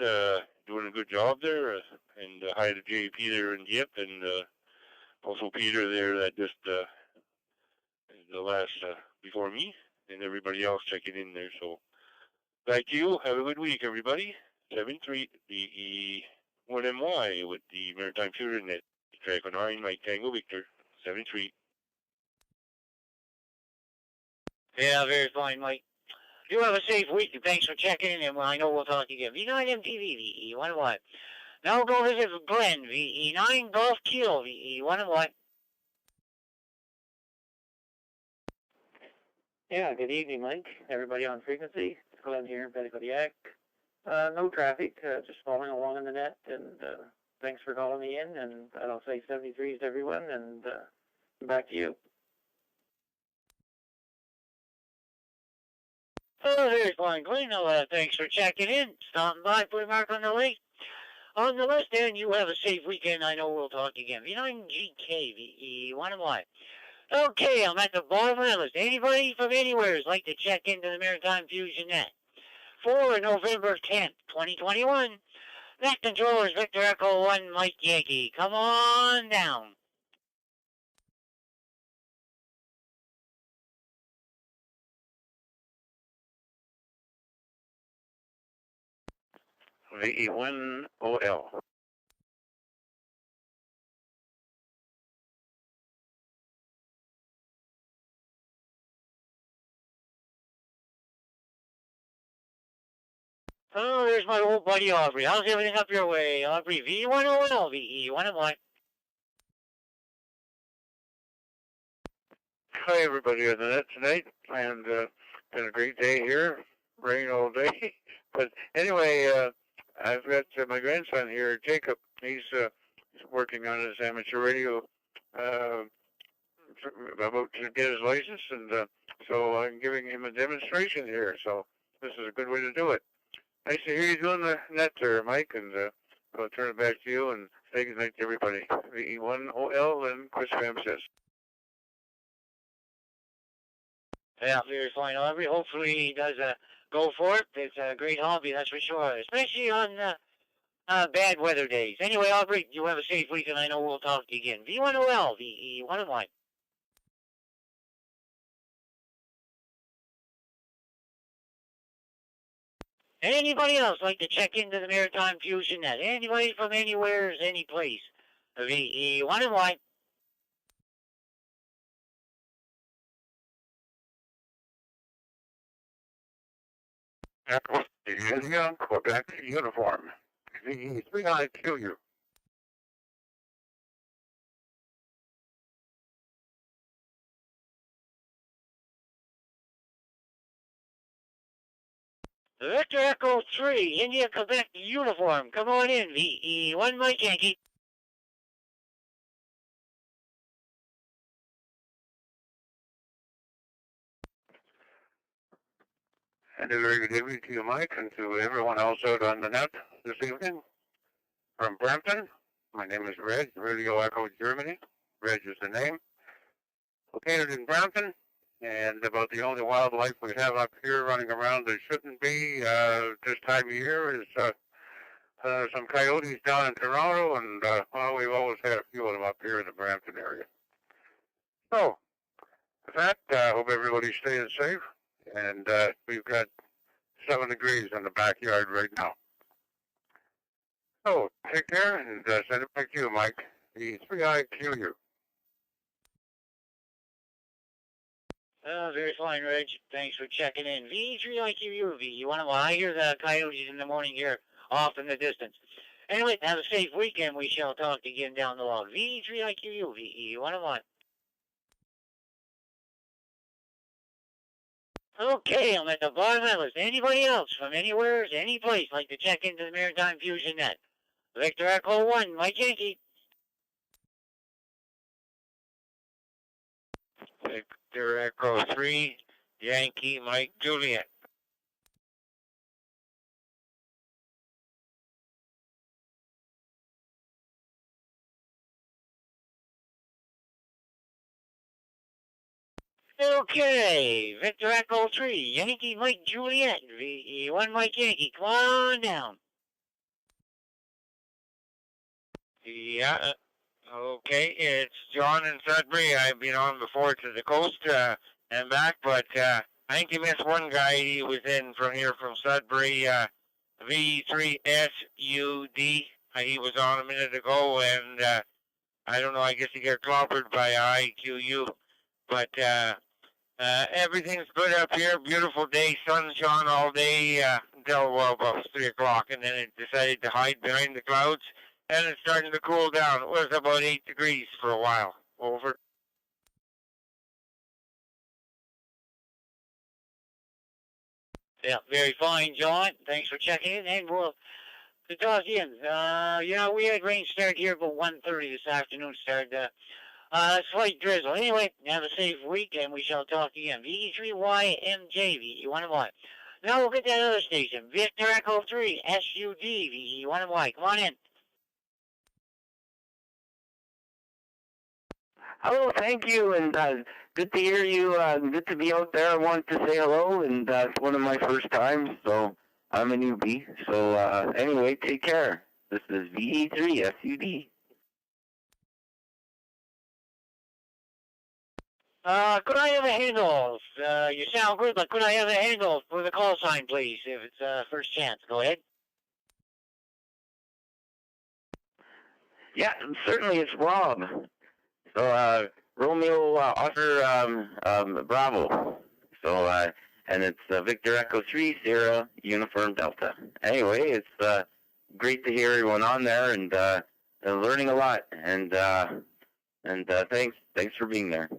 Doing a good job there. And hi to JP there in Dieppe, and also Peter there that just the last before me, and everybody else checking in there. So back to you. Have a good week, everybody. 7-3 VE1MY with the Maritime Fusion Net. Track on 9, Mike Tango Victor. 7-3. Yeah, very fine, Mike. You have a safe week, and thanks for checking in, and I know we'll talk again. V9MTV, VE1MY. Now we'll go visit Glenn, VE9 Golf Kilo, VE1MY. Yeah, good evening, Mike. Everybody on frequency. It's Glenn here in Pettigodiac. No traffic, just following along in the net, and thanks for calling me in, and I'll say 73s to everyone, and back to you. Oh, very fine, Glenn. Thanks for checking in, stopping by, put a mark on the lake. On the list, and you have a safe weekend. I know we'll talk again. V9GK, VE1MY. Okay, I'm at the bottom of the list. Anybody from anywhere would like to check into the Maritime Fusion Net for November 10th, 2021. Net controllers Victor Echo 1 Mike Yankee. Come on down. VE1OL. Oh, there's my old buddy Aubrey. How's everything up your way, Aubrey? V1OL, VE1MY. Hi, everybody on the net tonight, and been a great day here. Rain all day. But anyway, I've got my grandson here, Jacob. He's working on his amateur radio, about to get his license, and so I'm giving him a demonstration here. So this is a good way to do it. Nice to hear you doing the net there, Mike, and I'll turn it back to you and say good night to everybody. VE1OL and Chris Pham says. Yeah, very fine, Aubrey. Hopefully he does go for it. It's a great hobby, that's for sure, especially on bad weather days. Anyway, Aubrey, you have a safe week, and I know we'll talk to you again. V1OL, VE1OL. Anybody else like to check into the Maritime Fusion net? Anybody from anywhere, any place? VE1OL. Echo India, Quebec uniform. VE3, I kill you. Victor Echo 3, India, Quebec uniform. Come on in, VE1 Mike Yankee. And a very good evening to you, Mike, and to everyone else out on the net this evening. From Brampton, my name is Reg, Radio Echo Germany. Reg is the name. Located in Brampton, and about the only wildlife we have up here running around that shouldn't be this time of year is some coyotes down in Toronto, and well, we've always had a few of them up here in the Brampton area. So, with that, I hope everybody's staying safe, and we've got 7 degrees in the backyard right now. So, take care, and send it back to you, Mike. The 3IQU. Very fine, Reg. Thanks for checking in. V3IQU, VE1OL. I hear the coyotes in the morning here, off in the distance. Anyway, have a safe weekend. We shall talk again down the log. V3IQU, VE1OL. Okay, I'm at the bottom of the list. Anybody else from anywhere, any place, like to check into the Maritime Fusion net? Victor Echo 1, Mike Yankee. Victor Echo 3, Yankee Mike Juliet. Okay, Victor Echo 3, Yankee Mike Juliet, VE1 Mike Yankee, come on down. Yeah, okay, it's John in Sudbury. I've been on before to the coast and back, but I think you missed one guy. He was in from here from Sudbury, V3SUD. He was on a minute ago, and I don't know, I guess he got clobbered by IQU, but everything's good up here. Beautiful day, sunshine all day until about 3 o'clock, and then it decided to hide behind the clouds, and it's starting to cool down. It was about 8 degrees for a while. Over. Yeah, very fine, John. Thanks for checking in, and we'll talk again. Yeah, we had rain start here about 1:30 this afternoon. Started slight drizzle. Anyway, have a safe week, and we shall talk again. VE3YMJ, VE1Y. Now we'll get that other station. Victor Echo 3, SUD, VE1Y. Come on in. Hello, thank you, and good to hear you. Good to be out there. I wanted to say hello, and it's one of my first times, so I'm a newbie. So anyway, take care. This is VE3 SUD. Could I have a handle? You sound good, but could I have a handle for the call sign, please, if it's first chance? Go ahead. Yeah, certainly it's Rob. So Romeo Oscar Bravo. So and it's Victor Echo 3 Sierra Uniform Delta. Anyway, it's great to hear everyone on there, and learning a lot. And thanks for being there.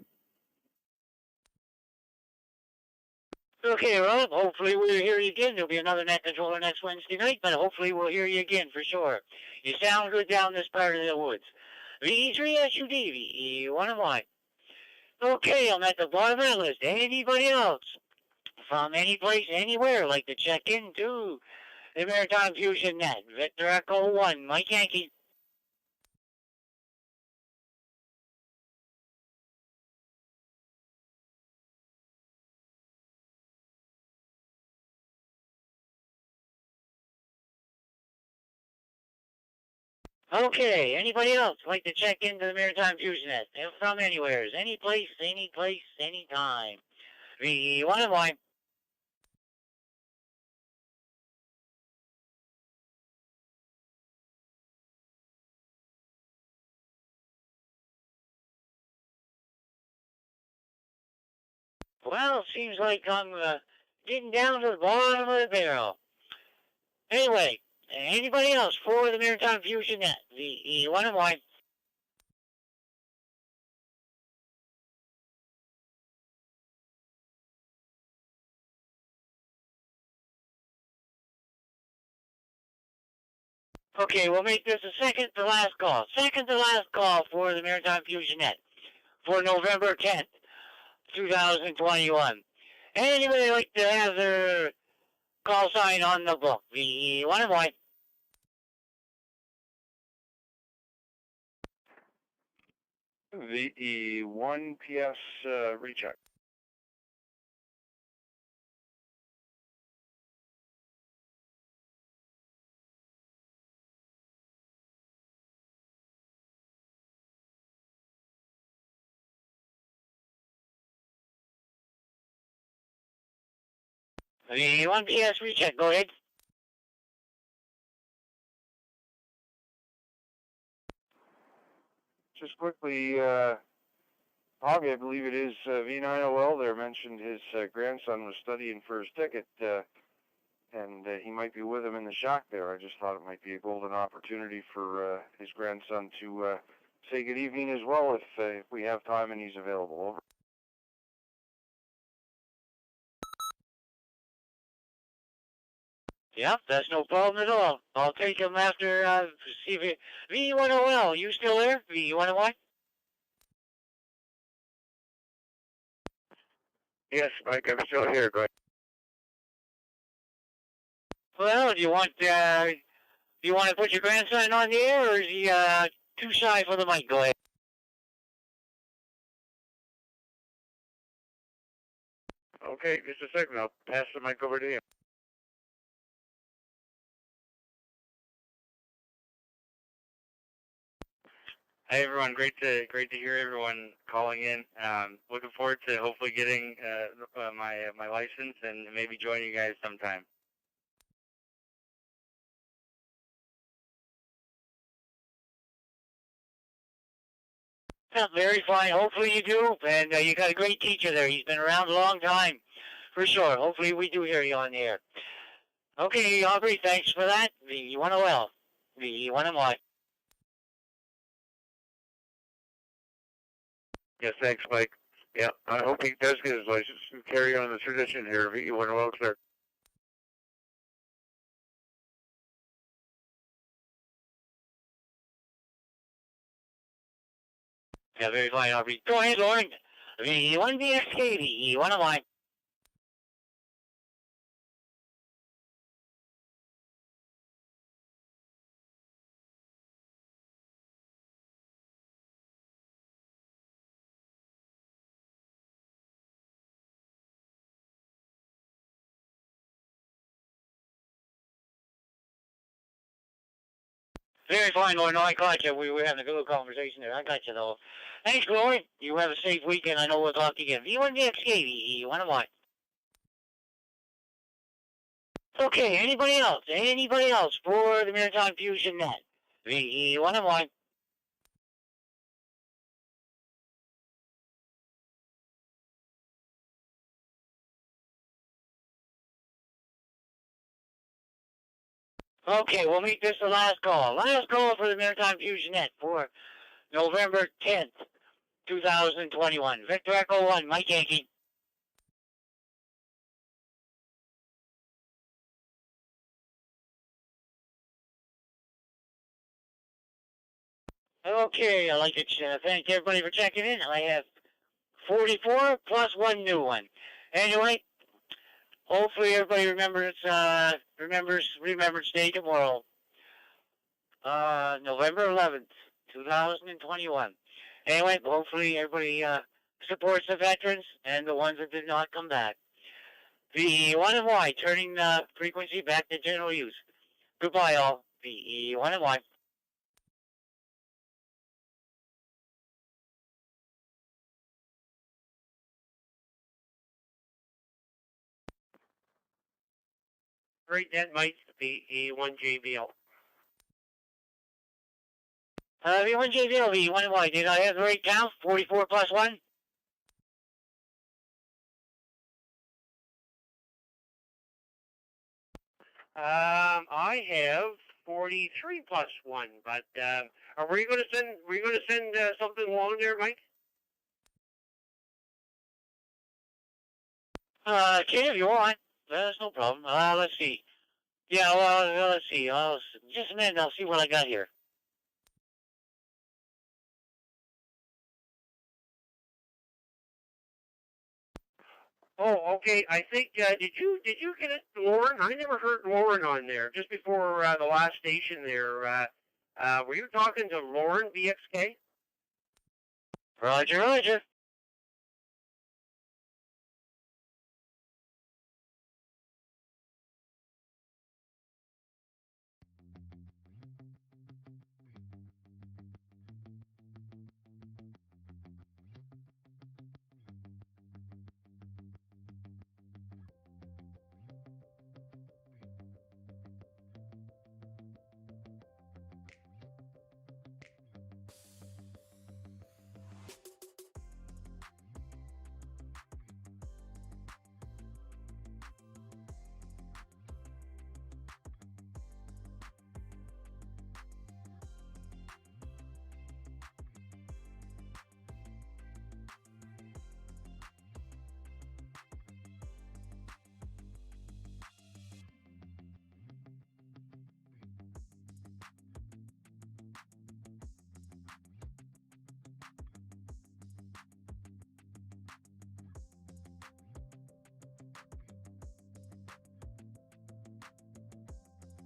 Okay, Rob, hopefully we'll hear you again. There'll be another net controller next Wednesday night, but hopefully we'll hear you again for sure. You sound good down this part of the woods. VE3SUD, VE1Y. Okay, I'm at the bottom of the list. Anybody else from any place, anywhere, like to check into the Maritime Fusion Net? Victor Echo 1, Mike Yankee. Okay, anybody else like to check into the Maritime Fusion Net? They're from anywhere, any place, anytime. VE1Y. Well, seems like I'm getting down to the bottom of the barrel. Anyway, anybody else for the Maritime Fusion Net? VE1Y. Okay, we'll make this a second to last call. Second to last call for the Maritime Fusion Net for November 10th, 2021. Anybody like to have their call sign on the book? VE1Y. VE1 PS recheck. VE1 PS recheck, go ahead. Just quickly, Hobby, I believe it is V9OL there mentioned his grandson was studying for his ticket, and he might be with him in the shack there. I just thought it might be a golden opportunity for his grandson to say good evening as well if we have time and he's available. Over. Yep, that's no problem at all. I'll take him after, see if VE1OL, you still there? VE1OY? Yes, Mike, I'm still here. Go ahead. Well, do you want to put your grandson on the air, or is he too shy for the mic? Go ahead. Okay, just a second. I'll pass the mic over to him. Hi everyone, great to hear everyone calling in. Looking forward to hopefully getting my license and maybe joining you guys sometime. Yeah, very fine. Hopefully you do, and you got a great teacher there. He's been around a long time, for sure. Hopefully we do hear you on the air. Okay, Aubrey, thanks for that. VE1OL, VE1MY. Yes, thanks, Mike. Yeah, I hope he does get his license and carry on the tradition here of VE1OL clerk. Yeah, very fine, Aubrey. Go ahead, Lauren. VE1BXK, VE1MY. Very fine, Lauren. No, I caught you. We were having a good little conversation there. I got you, though. Thanks, Lauren. You have a safe weekend. I know we'll talk again. V1VXK, V1MY. Okay, anybody else? Anybody else for the Maritime Fusion Net? VE1MY. Okay, we'll make this the last call. Last call for the Maritime Fusion Net for November 10th, 2021. Victor Echo 1, Mike Yankee. Okay, I'd like to thank everybody for checking in. I have 44 plus one new one. Anyway, hopefully everybody Remembrance Day tomorrow. November 11th, 2021. Anyway, hopefully everybody supports the veterans and the ones that did not come back. VE1MY, turning the frequency back to general use. Goodbye, all. VE1MY. Great net, Mike. VE1JBL. V1JBL, VE1MY. Did I have the right count? 44 plus 1? I have 43 plus 1, but are we going to send something along there, Mike? Kid, if you want. That's no problem. Let's see. Yeah, well, let's see. Just a minute, I'll see what I got here. Oh, okay. I think did you connect Lauren? I never heard Lauren on there just before the last station there. Were you talking to Lauren VXK? Roger, Roger.